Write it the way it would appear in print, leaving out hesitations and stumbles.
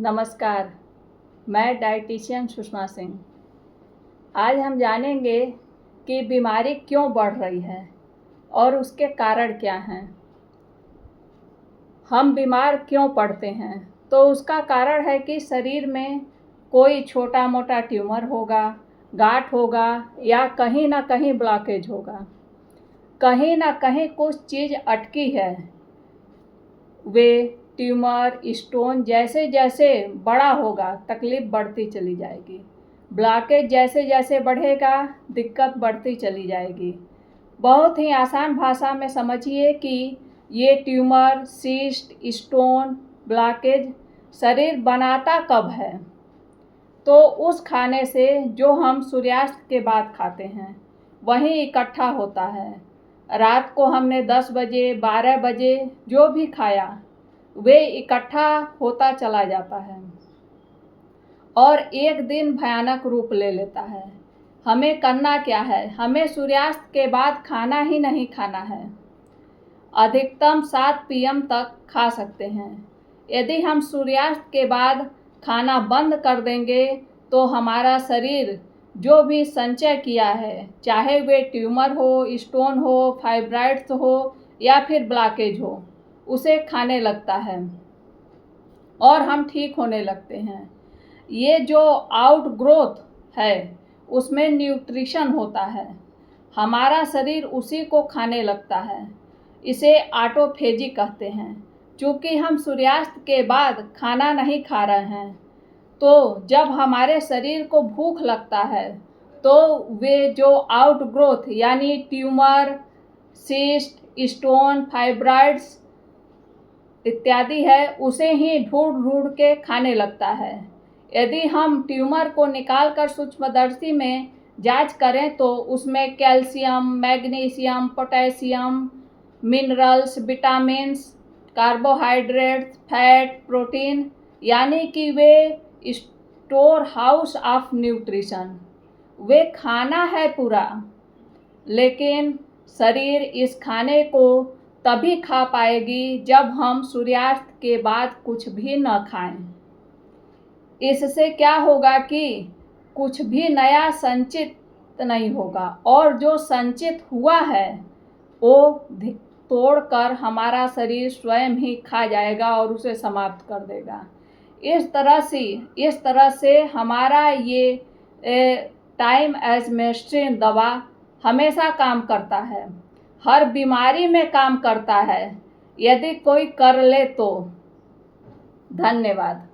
नमस्कार, मैं डाइटिशियन सुषमा सिंह। आज हम जानेंगे कि बीमारी क्यों बढ़ रही है और उसके कारण क्या हैं। हम बीमार क्यों पड़ते हैं? तो उसका कारण है कि शरीर में कोई छोटा मोटा ट्यूमर होगा, गांठ होगा या कहीं ना कहीं ब्लॉकेज होगा। कहीं ना कहीं कुछ चीज़ अटकी है। वे ट्यूमर, स्टोन जैसे जैसे बड़ा होगा तकलीफ़ बढ़ती चली जाएगी। ब्लॉकेज जैसे जैसे बढ़ेगा दिक्कत बढ़ती चली जाएगी। बहुत ही आसान भाषा में समझिए कि ये ट्यूमर, सिस्ट, स्टोन, ब्लॉकेज शरीर बनाता कब है? तो उस खाने से जो हम सूर्यास्त के बाद खाते हैं वहीं इकट्ठा होता है। रात को हमने 10 बजे, 12 बजे जो भी खाया वे इकट्ठा होता चला जाता है और एक दिन भयानक रूप ले लेता है। हमें करना क्या है? हमें सूर्यास्त के बाद खाना ही नहीं खाना है। अधिकतम 7 PM तक खा सकते हैं। यदि हम सूर्यास्त के बाद खाना बंद कर देंगे तो हमारा शरीर जो भी संचय किया है, चाहे वे ट्यूमर हो, स्टोन हो, फाइब्राइड्स हो या फिर ब्लॉकेज हो, उसे खाने लगता है और हम ठीक होने लगते हैं। ये जो आउटग्रोथ है उसमें न्यूट्रिशन होता है, हमारा शरीर उसी को खाने लगता है। इसे ऑटोफेजी कहते हैं। चूँकि हम सूर्यास्त के बाद खाना नहीं खा रहे हैं तो जब हमारे शरीर को भूख लगता है तो वे जो आउटग्रोथ यानी ट्यूमर, सिस्ट, स्टोन, फाइब्रॉइड्स इत्यादि है उसे ही ढूंढ ढूंढ के खाने लगता है। यदि हम ट्यूमर को निकालकर सूक्ष्मदर्शी में जांच करें तो उसमें calcium, magnesium, potassium, minerals, vitamins, carbohydrates, fat, protein यानी कि वे स्टोर हाउस ऑफ न्यूट्रिशन, वे खाना है पूरा। लेकिन शरीर इस खाने को तभी खा पाएगी जब हम सूर्यास्त के बाद कुछ भी न खाएं। इससे क्या होगा कि कुछ भी नया संचित नहीं होगा और जो संचित हुआ है वो तोड़कर हमारा शरीर स्वयं ही खा जाएगा और उसे समाप्त कर देगा। इस तरह से हमारा ये टाइम एज मेडिसिन दवा हमेशा काम करता है, हर बीमारी में काम करता है, यदि कोई कर ले तो। धन्यवाद।